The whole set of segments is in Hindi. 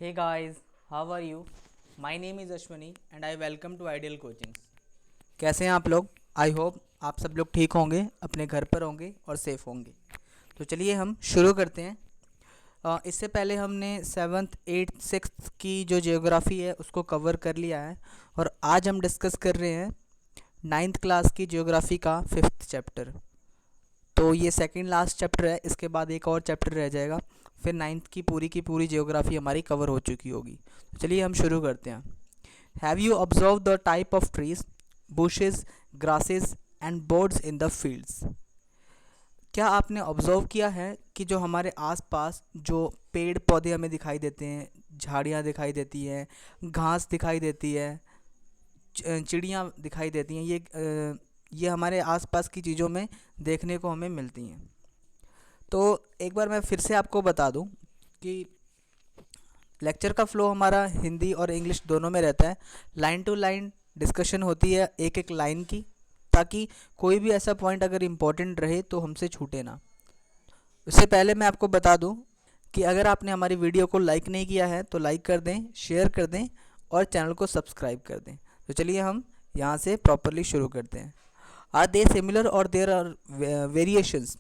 Hey guys, how are you? My name is Ashwani and I welcome to Ideal Coachings. कैसे हैं आप लोग? आई होप आप सब लोग ठीक होंगे, अपने घर पर होंगे और सेफ होंगे। तो चलिए हम शुरू करते हैं। इससे पहले हमने सेवन्थ एट्थ सिक्स्थ की जो जियोग्राफी है उसको कवर कर लिया है और आज हम डिस्कस कर रहे हैं नाइन्थ क्लास की जियोग्राफी का फिफ्थ चैप्टर। तो ये सेकंड लास्ट चैप्टर है, इसके बाद एक और चैप्टर रह जाएगा, फिर नाइन्थ की पूरी जियोग्राफी हमारी कवर हो चुकी होगी। तो चलिए हम शुरू करते हैं। Have you observe the type of trees, bushes, grasses and birds in the fields? क्या आपने ऑब्जर्व किया है कि जो हमारे आसपास जो पेड़ पौधे हमें दिखाई देते हैं, झाड़ियाँ दिखाई देती हैं, घास दिखाई देती है, चिड़ियाँ दिखाई देती हैं, ये हमारे आसपास की चीज़ों में देखने को हमें मिलती हैं। तो एक बार मैं फिर से आपको बता दूं कि लेक्चर का फ़्लो हमारा हिंदी और इंग्लिश दोनों में रहता है। लाइन टू लाइन डिस्कशन होती है एक एक लाइन की, ताकि कोई भी ऐसा पॉइंट अगर इम्पोर्टेंट रहे तो हमसे छूटे ना। उससे पहले मैं आपको बता दूं कि अगर आपने हमारी वीडियो को लाइक नहीं किया है तो लाइक कर दें, शेयर कर दें और चैनल को सब्सक्राइब कर दें। तो चलिए हम यहाँ से प्रॉपरली शुरू करते हैं। Are they similar or there are variations?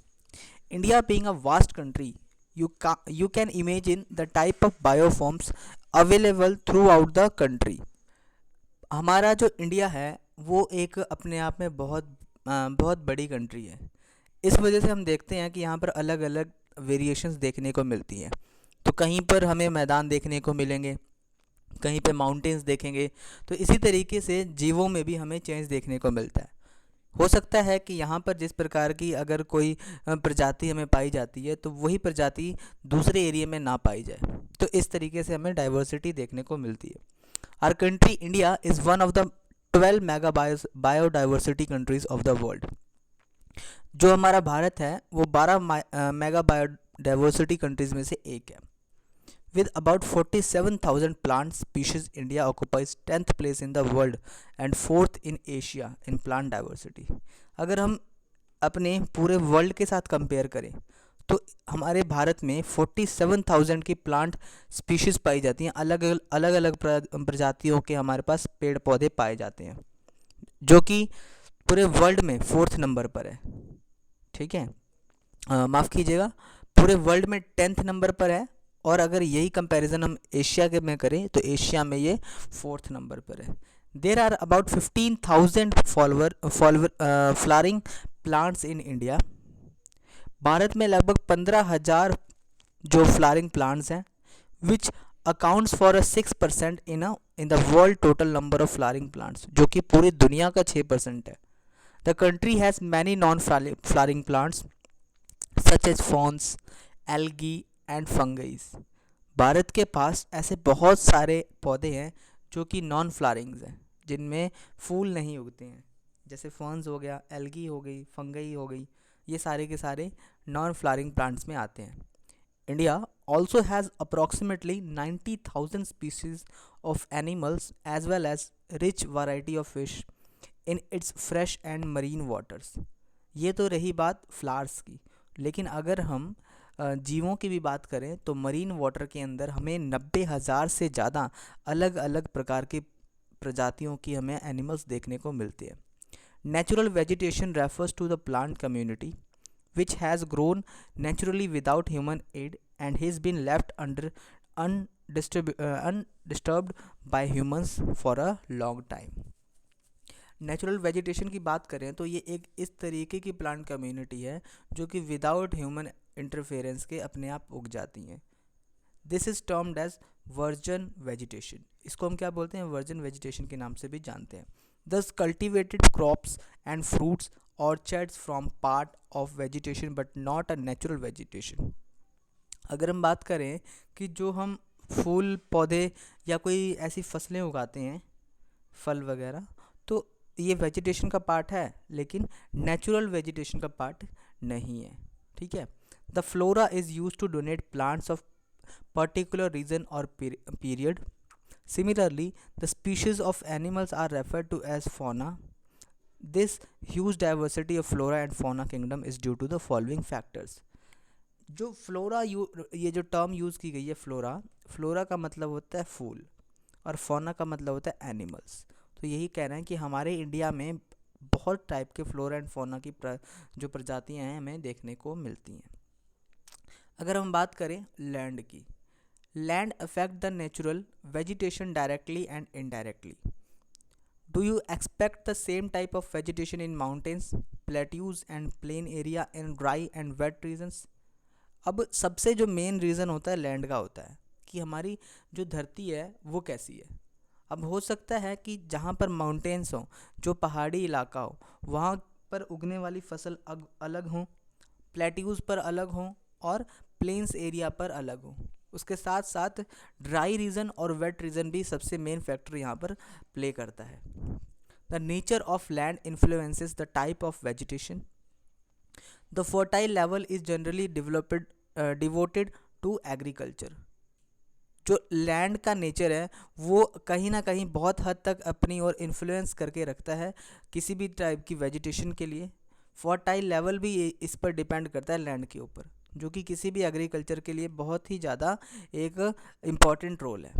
India being a vast country, you can imagine the type of bioforms available throughout the country. हमारा जो इंडिया है वो एक अपने आप में बहुत बड़ी कंट्री है। इस वजह से हम देखते हैं कि यहाँ पर अलग अलग वेरिएशंस देखने को मिलती हैं। तो कहीं पर हमें मैदान देखने को मिलेंगे, कहीं पे माउंटेन्स देखेंगे। तो इसी तरीके से जीवों में भी हमें चेंज देखने को मिलता है। हो सकता है कि यहाँ पर जिस प्रकार की अगर कोई प्रजाति हमें पाई जाती है तो वही प्रजाति दूसरे एरिया में ना पाई जाए। तो इस तरीके से हमें डाइवर्सिटी देखने को मिलती है। Our country India is one of the 12 mega biodiversity countries of the world. जो हमारा भारत है वो 12 मेगा बायोडाइवर्सिटी कंट्रीज में से एक है। With about 47,000 plant species, India occupies 10th place in the world and 4th in Asia in plant diversity. अगर हम अपने पूरे वर्ल्ड के साथ कंपेयर करें तो हमारे भारत में 47,000 की प्लांट स्पीशीज़ पाई जाती हैं। अलग अलग प्रजातियों के हमारे पास पेड़ पौधे पाए जाते हैं, जो कि पूरे वर्ल्ड में फोर्थ नंबर पर है। ठीक है, माफ़ कीजिएगा, पूरे वर्ल्ड में 10th नंबर पर है। और अगर यही कंपैरिजन हम एशिया के में करें तो एशिया में ये फोर्थ नंबर पर है। There are about 15,000 flowering plants in India. Bharat में लगभग 15,000 जो फ्लावरिंग प्लांट्स हैं, which accounts for 6% in the world total number of flowering plants, जो कि पूरी दुनिया का 6% है। The country has many non flowering plants such as ferns, algae and fungi. Bharat के पास ऐसे बहुत सारे पौधे हैं जो कि नॉन फ्लावरिंग्स हैं, जिनमें फूल नहीं उगते हैं। जैसे फर्न्स हो गया, एल्गी हो गई, फंगई हो गई, ये सारे के सारे नॉन फ्लावरिंग प्लांट्स में आते हैं। India also has approximately 90,000 species of animals as well as rich variety of fish in its fresh and marine waters. ये तो रही बात फ्लावर्स की, लेकिन अगर हम जीवों की भी बात करें तो मरीन वाटर के अंदर हमें 90,000 से ज़्यादा अलग अलग प्रकार की प्रजातियों की हमें एनिमल्स देखने को मिलते हैं। Natural vegetation refers to the plant community which has grown naturally without human aid and has been left under undisturbed by humans for a long time. Natural vegetation की बात करें तो ये एक इस तरीके की प्लांट कम्युनिटी है जो कि विदाउट ह्यूमन इंटरफेरेंस के अपने आप उग जाती हैं। This is termed as virgin vegetation. इसको हम क्या बोलते हैं? वर्जन वेजिटेशन के नाम से भी जानते हैं। दस cultivated crops and fruits orchards from part of vegetation but not a natural vegetation. अगर हम बात करें कि जो हम फूल पौधे या कोई ऐसी फसलें उगाते हैं, फल वगैरह, तो ये वेजिटेशन का पार्ट है, लेकिन नेचुरल वेजिटेशन का पार्ट नहीं है। ठीक है, the flora is used to denote plants of particular region और period. Similarly the species of animals are referred to as fauna. This huge diversity of flora and fauna kingdom is due to the following factors. जो फ्लोरा ये जो टर्म यूज़ की गई है फ्लोरा, फ्लोरा का मतलब होता है फूल और फौना का मतलब होता है एनिमल्स। तो यही कह रहे हैं कि हमारे इंडिया में बहुत टाइप के फ्लोरा एंड फौना की जो प्रजातियां हैं हमें देखने को मिलती हैं। अगर हम बात करें लैंड की, land affect the natural vegetation directly and indirectly. Do you expect the same type of vegetation in mountains, plateaus and plain area in dry and wet regions? अब सबसे जो मेन रीज़न होता है लैंड का होता है कि हमारी जो धरती है वो कैसी है। अब हो सकता है कि जहाँ पर माउंटेन्स हों, जो पहाड़ी इलाका हो, वहाँ पर उगने वाली फसल अलग हों, प्लेट्यूज़ पर अलग हों और प्लेन्स एरिया पर अलग हों। उसके साथ साथ ड्राई रीजन और वेट रीजन भी सबसे मेन फैक्टर यहाँ पर प्ले करता है। The nature of land influences the type of vegetation. The fertile level is generally devoted to agriculture. जो लैंड का नेचर है वो कहीं ना कहीं बहुत हद तक अपनी ओर इन्फ्लुएंस करके रखता है किसी भी टाइप की वेजिटेशन के लिए। फर्टाइल लेवल भी इस पर डिपेंड करता है लैंड के ऊपर, जो कि किसी भी एग्रीकल्चर के लिए बहुत ही ज़्यादा एक इम्पॉर्टेंट रोल है।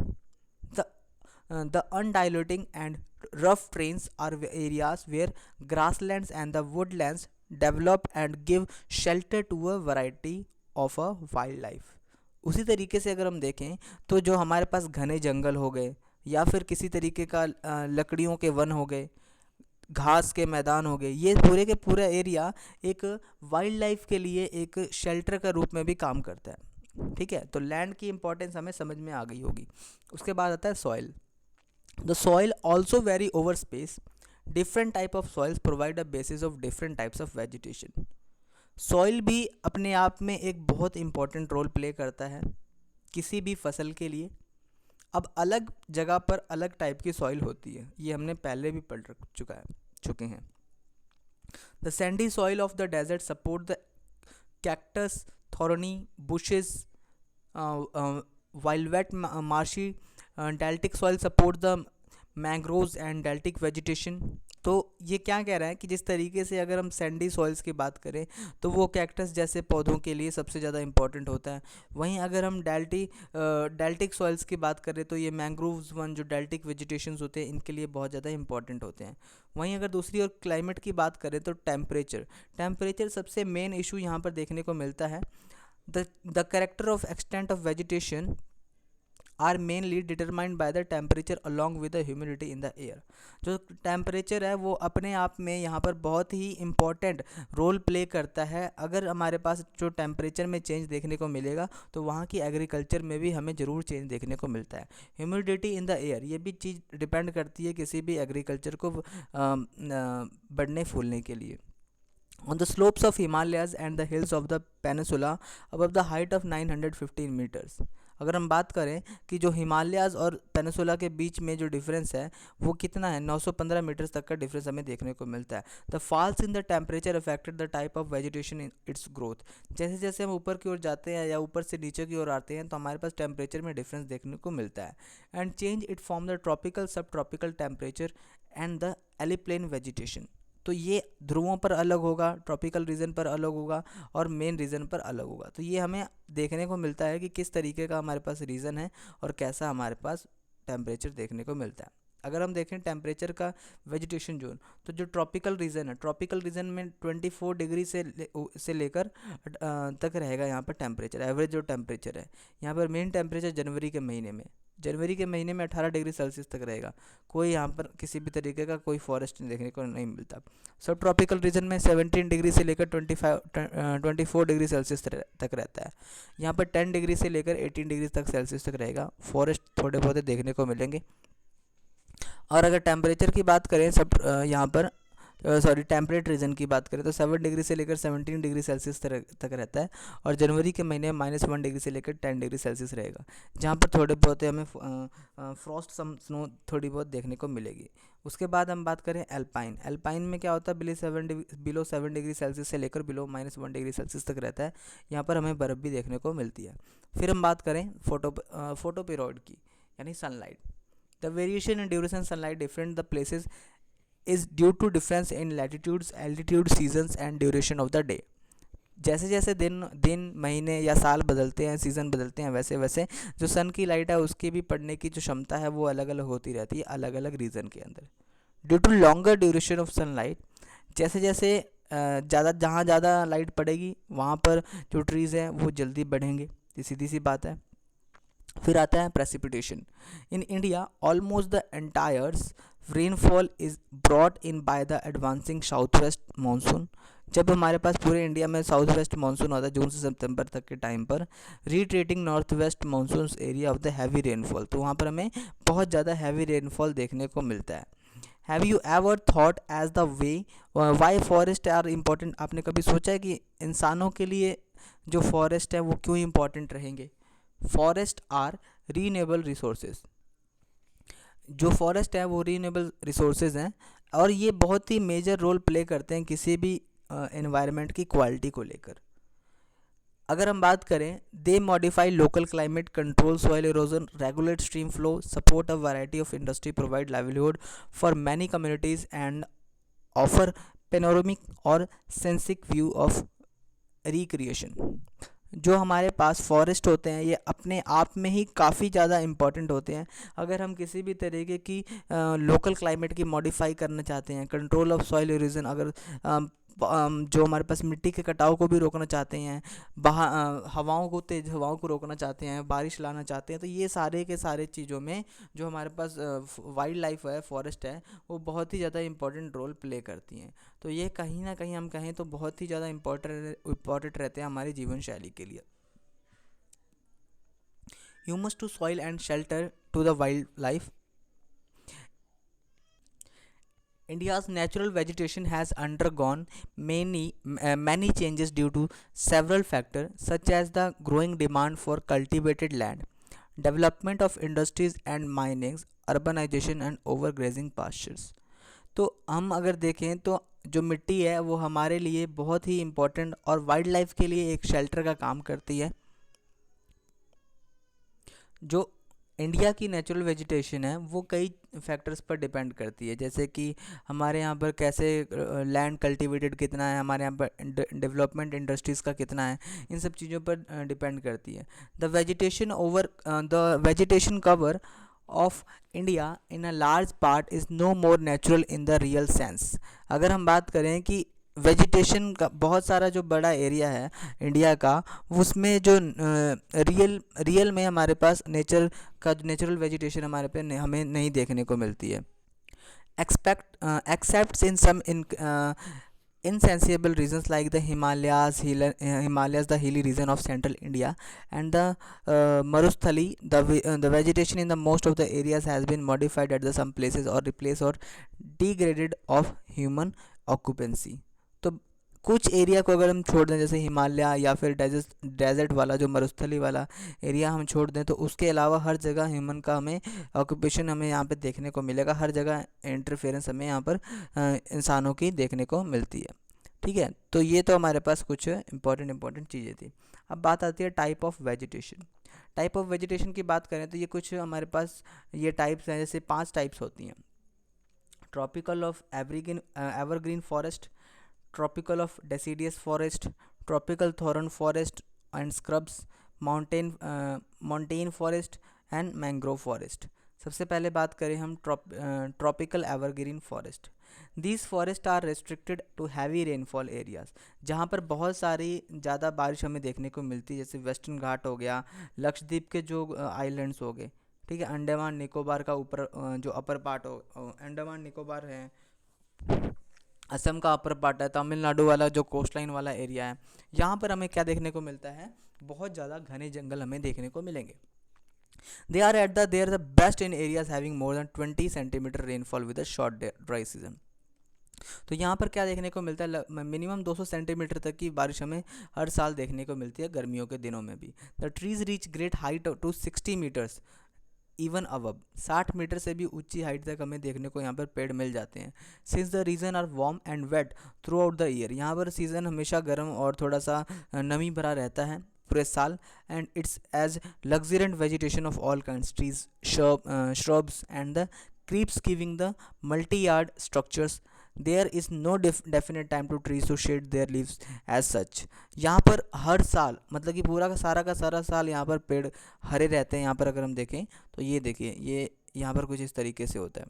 The undulating and rough terrains are areas where grasslands and the woodlands develop and give shelter to a variety of a wildlife। उसी तरीके से अगर हम देखें तो जो हमारे पास घने जंगल हो गए या फिर किसी तरीके का लकड़ियों के वन हो गए, घास के मैदान हो गए, ये पूरे के पूरा एरिया एक वाइल्ड लाइफ के लिए एक शेल्टर का रूप में भी काम करता है। ठीक है, तो लैंड की इंपॉर्टेंस हमें समझ में आ गई होगी। उसके बाद आता है soil. The soil also vary over space. Different type of soils provide a basis of different types of vegetation. Soil भी अपने आप में एक बहुत इम्पॉर्टेंट रोल प्ले करता है किसी भी फसल के लिए। अब अलग जगह पर अलग टाइप की सॉइल होती है, ये हमने पहले भी पढ़ चुके हैं। The sandy soil of the desert support the cactus, thorny bushes, while wet marshy deltic soil support the mangroves and deltaic vegetation. तो ये क्या कह रहा है कि जिस तरीके से अगर हम सैंडी सॉइल्स की बात करें तो वो कैक्टस जैसे पौधों के लिए सबसे ज़्यादा इंपॉर्टेंट होता है। वहीं अगर हम डेल्टिक सॉइल्स की बात करें तो ये मैंग्रोव्स वन जो डेल्टिक वेजिटेशंस होते हैं इनके लिए बहुत ज़्यादा इंपॉर्टेंट होते हैं। वहीं अगर दूसरी ओर क्लाइमेट की बात करें तो टेम्परेचर सबसे मेन इशू यहाँ पर देखने को मिलता है। The character of extent of vegetation are mainly determined by the temperature along with the humidity in the air. जो टेम्परेचर है वो अपने आप में यहाँ पर बहुत ही इम्पॉर्टेंट रोल प्ले करता है। अगर हमारे पास जो टेम्परेचर में चेंज देखने को मिलेगा तो वहाँ की एग्रीकल्चर में भी हमें ज़रूर चेंज देखने को मिलता है। ह्यूमिडिटी इन द एयर ये भी चीज़ डिपेंड करती है किसी भी एग्रीकल्चर को बढ़ने फूलने के लिए। On the slopes of Himalayas and the hills of the peninsula above the height of 915 meters। अगर हम बात करें कि जो हिमालयाज और पेनिसुला के बीच में जो डिफरेंस है वो कितना है, 915 मीटर्स तक का डिफरेंस हमें देखने को मिलता है। The falls in the temperature affected the type of vegetation in its growth. जैसे जैसे हम ऊपर की ओर जाते हैं या ऊपर से नीचे की ओर आते हैं तो हमारे पास टेम्परेचर में डिफरेंस देखने को मिलता है। And change it form the tropical, sub tropical temperature and the alpine vegetation. तो ये ध्रुवों पर अलग होगा, ट्रॉपिकल रीजन पर अलग होगा और मेन रीजन पर अलग होगा। तो ये हमें देखने को मिलता है कि किस तरीके का हमारे पास रीजन है और कैसा हमारे पास टेम्परेचर देखने को मिलता है। अगर हम देखें टेम्परेचर का वेजिटेशन जोन, तो जो ट्रॉपिकल रीजन है, ट्रॉपिकल रीजन में 24 डिग्री से लेकर तक रहेगा यहाँ पर टेम्परेचर। एवरेज जो टेम्परेचर है यहाँ पर मेन टेम्परेचर जनवरी के महीने में 18 डिग्री सेल्सियस तक रहेगा। कोई यहाँ पर किसी भी तरीके का कोई फॉरेस्ट देखने को नहीं मिलता। सब ट्रॉपिकल रीजन में 17 डिग्री से लेकर 24 डिग्री सेल्सियस तक रहता है। यहाँ पर 10 डिग्री से लेकर 18 डिग्री तक सेल्सियस तक रहेगा। फॉरेस्ट थोड़े बहुत देखने को मिलेंगे। और अगर टेम्परेचर की बात करें सब यहाँ पर टेम्परेट रीजन की बात करें तो 7 डिग्री से लेकर 17 डिग्री सेल्सियस तक रहता है। और जनवरी के महीने में -1 डिग्री से लेकर 10 डिग्री सेल्सियस रहेगा, जहाँ पर थोड़े बहुत हमें फ्रॉस्ट स्नो थोड़ी बहुत देखने को मिलेगी। उसके बाद हम बात करें एल्पाइन में क्या होता है, बिलो 7 डिग्री सेल्सियस से लेकर बिलो -1 डिग्री सेल्सियस तक रहता है। यहाँ पर हमें बर्फ़ भी देखने को मिलती है। फिर हम बात करें फोटोपीरियड की, यानी sunlight. The variation in duration sunlight different the places is due to difference in latitudes, altitude, seasons and duration of the day। जैसे जैसे दिन दिन महीने या साल बदलते हैं, सीज़न बदलते हैं, वैसे वैसे जो सन की लाइट है उसकी भी पड़ने की जो क्षमता है वो अलग अलग होती रहती है अलग अलग रीजन के अंदर। Due to longer duration of sunlight, जैसे जैसे ज़्यादा जहाँ ज़्यादा लाइट पड़ेगी वहाँ पर जो ट्रीज़ हैं वो जल्दी बढ़ेंगे, ये सीधी सी बात है। फिर आता है precipitation. In India almost the entire rainfall is brought in by the advancing south west monsoon. जब हमारे पास पूरे इंडिया में साउथ वेस्ट मानसून आता है जून से सितंबर तक के टाइम पर, retreating north west monsoon area of the heavy rainfall, तो वहाँ पर हमें बहुत ज़्यादा हैवी रेनफॉल देखने को मिलता है। Have you ever thought as the way why forest are important? आपने कभी सोचा है कि इंसानों के लिए जो फॉरेस्ट है वो क्यों इम्पोर्टेंट रहेंगे? Forest are renewable resources. जो फॉरेस्ट है वो रीनेबल रिसोर्सेज हैं और ये बहुत ही मेजर रोल प्ले करते हैं किसी भी एनवायरनमेंट की क्वालिटी को लेकर। अगर हम बात करें, they modify local climate, control soil erosion, regulate stream flow, support a variety of industry, provide livelihood for many communities and offer panoramic और सेंसिक व्यू ऑफ रिक्रिएशन। जो हमारे पास फॉरेस्ट होते हैं ये अपने आप में ही काफ़ी ज़्यादा इम्पॉर्टेंट होते हैं। अगर हम किसी भी तरीके की लोकल क्लाइमेट की मॉडिफाई करना चाहते हैं, कंट्रोल ऑफ सॉइल इरोजन, अगर जो हमारे पास मिट्टी के कटाव को भी रोकना चाहते हैं, हवाओं को, तेज़ हवाओं को रोकना चाहते हैं, बारिश लाना चाहते हैं, तो ये सारे के सारे चीज़ों में जो हमारे पास वाइल्ड लाइफ है, फॉरेस्ट है, वो बहुत ही ज़्यादा इंपॉर्टेंट रोल प्ले करती हैं। तो ये कहीं ना कहीं हम कहें तो बहुत ही ज़्यादा इम्पॉर्टेंट रहते हैं हमारी जीवन शैली के लिए। Humus to soil and shelter to the wildlife. India's natural vegetation has undergone many changes due to several factors such as the growing demand for cultivated land, development of industries and mining, urbanization and overgrazing pastures। तो हम अगर देखें तो जो मिट्टी है वो हमारे लिए बहुत ही इम्पोर्टेंट और वाइल्ड लाइफ के लिए एक शेल्टर का काम करती है। जो इंडिया की नेचुरल वेजिटेशन है वो कई फैक्टर्स पर डिपेंड करती है, जैसे कि हमारे यहाँ पर कैसे लैंड कल्टीवेटेड कितना है, हमारे यहाँ पर डेवलपमेंट इंडस्ट्रीज़ का कितना है, इन सब चीज़ों पर डिपेंड करती है। The vegetation cover of India in a large part is no more natural in the real sense. अगर हम बात करें कि वेजिटेशन का बहुत सारा जो बड़ा एरिया है इंडिया का, उसमें जो रियल में हमारे पास नेचुरल वेजिटेशन हमारे पे हमें नहीं देखने को मिलती है। Except in some insensible regions like the Himalayas, the hilly region of central India, and the Marusthali, the vegetation in the most of the areas has been modified at the some places or replaced or degraded of human occupancy। तो कुछ एरिया को अगर हम छोड़ दें, जैसे हिमालय या फिर डेजर्ट वाला जो मरुस्थली वाला एरिया हम छोड़ दें, तो उसके अलावा हर जगह ह्यूमन का हमें ऑक्यूपेशन हमें यहाँ पे देखने को मिलेगा, हर जगह इंटरफेरेंस हमें यहाँ पर इंसानों की देखने को मिलती है। ठीक है, तो ये तो हमारे पास कुछ इंपॉर्टेंट चीज़ें थी। अब बात आती है type of vegetation. Type of vegetation की बात करें तो ये कुछ हमारे पास ये टाइप्स हैं, जैसे 5 टाइप्स होती हैं। Tropical of evergreen forest, tropical of deciduous forest, tropical thorn forest and scrubs, montane forest and mangrove forest। सबसे पहले बात करें हम tropical evergreen forest. These forest are restricted to heavy rainfall areas, जहाँ पर बहुत सारी ज़्यादा बारिश हमें देखने को मिलती है, जैसे वेस्टर्न घाट हो गया, लक्षद्वीप के जो आइलैंड्स हो गए, ठीक है, अंडमान निकोबार का ऊपर जो अपर पार्ट हो, अंडमान निकोबार है, असम का अपर पार्ट है, तमिलनाडु वाला जो कोस्ट लाइन वाला एरिया है, यहाँ पर हमें क्या देखने को मिलता है, बहुत ज़्यादा घने जंगल हमें देखने को मिलेंगे। They are the best in areas having more than 20 centimetre rainfall with a short dry season. तो यहाँ पर क्या देखने को मिलता है, मिनिमम 200 सेंटीमीटर तक की बारिश हमें हर साल देखने को मिलती है गर्मियों के दिनों में भी। The trees reach great height to 60 metres even above, 60 metre से भी ऊंची हाइट तक हमें देखने को यहाँ पर पेड़ मिल जाते हैं। Since the region are warm and wet throughout the year, यहाँ पर सीज़न हमेशा गर्म और थोड़ा सा नमी भरा रहता है पूरे साल। And it's as luxuriant vegetation of all kinds, trees, shrubs and the creeps giving the multi-yard structures there is no definite time to trees to shed their leaves as such. यहाँ पर हर साल मतलब कि पूरा का सारा साल यहाँ पर पेड़ हरे रहते हैं। यहाँ पर अगर हम देखें तो ये देखिए, ये यहाँ पर कुछ इस तरीके से होता है,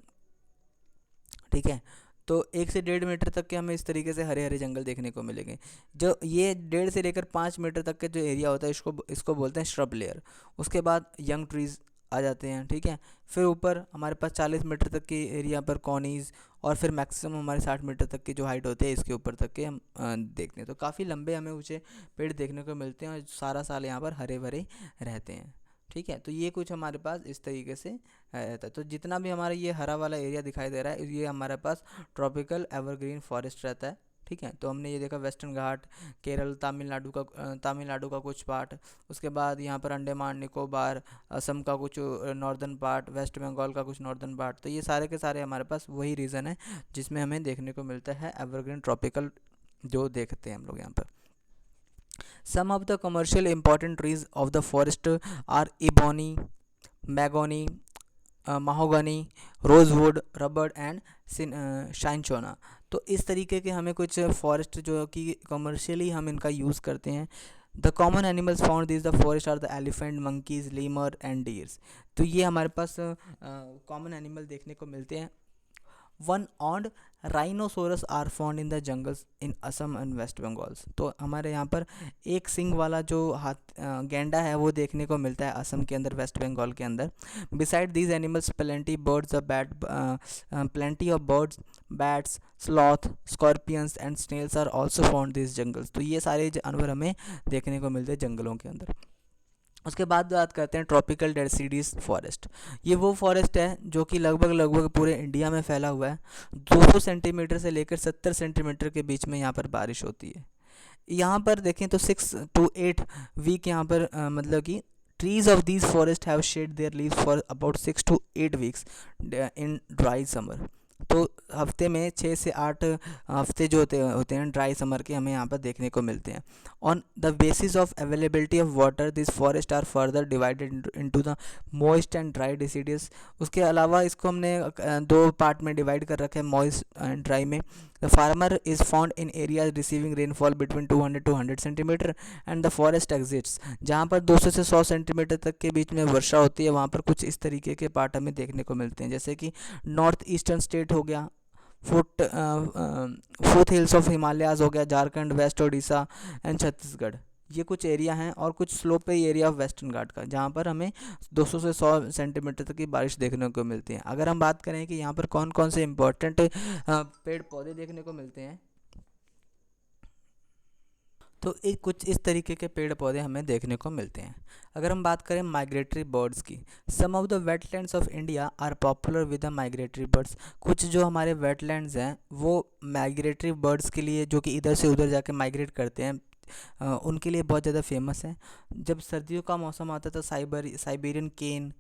ठीक है। तो 1 से 1.5 मीटर तक के हमें इस तरीके से हरे हरे जंगल देखने को मिलेंगे। जो ये 1.5 से लेकर 5 मीटर तक के जो एरिया होता है इसको बोलते हैं श्रब लेयर। उसके बाद यंग ट्रीज़ आ जाते हैं, ठीक है। फिर ऊपर हमारे पास 40 मीटर तक के एरिया पर कॉनीज़, और फिर मैक्सिमम हमारे 60 मीटर तक की जो हाइट होती है इसके ऊपर तक के हम देखते हैं। तो काफ़ी लंबे हमें ऊँचे पेड़ देखने को मिलते हैं और सारा साल यहाँ पर हरे भरे रहते हैं, ठीक है। तो ये कुछ हमारे पास इस तरीके से रहता है। तो जितना भी हमारा ये हरा वाला एरिया दिखाई दे रहा है ये हमारे पास ट्रॉपिकल एवरग्रीन फॉरेस्ट रहता है, ठीक है। तो हमने ये देखा वेस्टर्न घाट, केरल, तमिलनाडु का कुछ पार्ट, उसके बाद यहाँ पर अंडमान निकोबार, असम का कुछ नॉर्दर्न पार्ट, वेस्ट बंगाल का कुछ नॉर्दर्न पार्ट। तो ये सारे के सारे हमारे पास वही रीज़न है जिसमें हमें देखने को मिलता है एवरग्रीन ट्रॉपिकल जो देखते हैं हम लोग यहाँ पर। Some of the commercial important trees of the forest are ebony, mahogany, mahogany, rosewood, rubber and cinchona। तो इस तरीके के हमें कुछ फॉरेस्ट जो कि कमर्शियली हम इनका यूज़ करते हैं। The common animals found this the forest are the elephant, monkeys, lemur and deers. तो ये हमारे पास कॉमन एनिमल देखने को मिलते हैं। One horned rhinoceros are found in the jungles in Assam and West Bengals. तो हमारे यहाँ पर एक सिंग वाला जो गैंडा है वो देखने को मिलता है असम के अंदर, वेस्ट बंगाल के अंदर। Beside these animals plenty of birds, bats, sloth, scorpions and snails are also found this jungles. तो ये सारे जानवर हमें देखने को मिलते हैं जंगलों के अंदर। उसके बाद बात करते हैं ट्रॉपिकल डेसिडियस फॉरेस्ट। ये वो फॉरेस्ट है जो कि लगभग पूरे इंडिया में फैला हुआ है। 200 सेंटीमीटर से लेकर 70 सेंटीमीटर के बीच में यहाँ पर बारिश होती है। यहाँ पर देखें तो 6 to 8 वीक यहाँ पर मतलब कि trees of these forest have shade their leaves for about 6 to 8 weeks in dry summer. तो हफ्ते में 6 से 8 हफ्ते जो होते हैं ड्राई समर के हमें यहाँ पर देखने को मिलते हैं। On the basis of availability of water this forest are further divided into the moist and dry deciduous. उसके अलावा इसको हमने 2 पार्ट में डिवाइड कर रखा है, मॉइस्ट एंड ड्राई में। The farmer is found in areas receiving rainfall between 200 to 100 centimetre and the forest exits. जहाँ पर 200 से 100 सेंटीमीटर तक के बीच में वर्षा होती है वहाँ पर कुछ इस तरीके के पार्ट हमें देखने को मिलते हैं, जैसे कि नॉर्थ ईस्टर्न स्टेट हो गया, फुट हिल्स ऑफ हिमालयाज हो गया, झारखंड, वेस्ट ओडिशा एंड छत्तीसगढ़। ये कुछ एरिया हैं और कुछ स्लोपी एरिया ऑफ वेस्टर्न घाट का जहाँ पर हमें 200 से 100 सेंटीमीटर तक की बारिश देखने को मिलती है। अगर हम बात करें कि यहाँ पर कौन कौन से इम्पोर्टेंट पेड़ पौधे देखने को मिलते हैं तो एक कुछ इस तरीके के पेड़ पौधे हमें देखने को मिलते हैं। अगर हम बात करें माइग्रेटरी बर्ड्स की, some of the wetlands of India are popular with the migratory birds. कुछ जो हमारे वेटलैंड्स हैं वो माइग्रेटरी बर्ड्स के लिए, जो कि इधर से उधर जाके माइग्रेट करते हैं, उनके लिए बहुत ज़्यादा फेमस है। जब सर्दियों का मौसम आता है तो साइबेरियन केन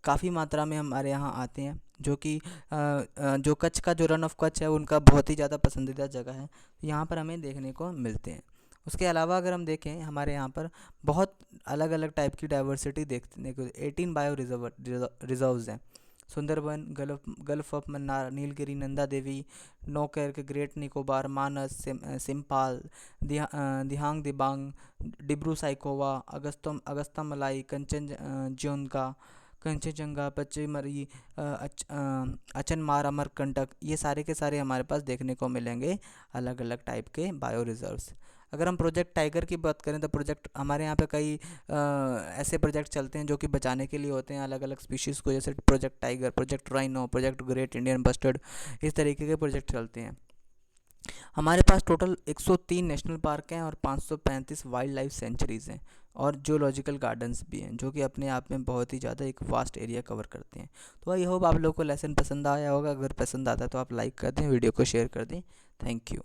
काफ़ी मात्रा में हमारे यहाँ आते हैं, जो कि जो कच्छ का जो रन ऑफ कच्छ है उनका बहुत ही ज़्यादा पसंदीदा जगह है, यहाँ पर हमें देखने को मिलते हैं। उसके अलावा अगर हम देखें हमारे यहाँ पर बहुत अलग अलग टाइप की डाइवर्सिटी देखने को 18 बायो रिजर्व्स हैं। Sundarban, gulf of Mannar, Nilgiri, Nanda Devi, Nokrek, great Nicobar, Manas, Similipal, Dihang Dibang, Dibru Saikhowa, Agasthyamalai, Kanchenjunga, Pachmarhi, अचनमार, Amarkantak, ये सारे के सारे हमारे पास देखने को मिलेंगे अलग अलग टाइप के बायो रिजर्व्स। अगर हम प्रोजेक्ट टाइगर की बात करें तो प्रोजेक्ट हमारे यहाँ पे कई ऐसे प्रोजेक्ट चलते हैं जो कि बचाने के लिए होते हैं अलग अलग स्पीशीज़ को, जैसे project tiger, project rhino, project great Indian bustard, इस तरीके के प्रोजेक्ट चलते हैं। हमारे पास टोटल 103 नेशनल पार्क हैं और 535 वाइल्ड लाइफ सेंचुरीज़ हैं और जूलॉजिकल गार्डन्स भी हैं, जो कि अपने आप में बहुत ही ज़्यादा एक वास्ट एरिया कवर करते हैं। तो आई होप आप लोगों को लेसन पसंद आया होगा। अगर पसंद आता है तो आप लाइक कर दें, वीडियो को शेयर कर दें। Thank you.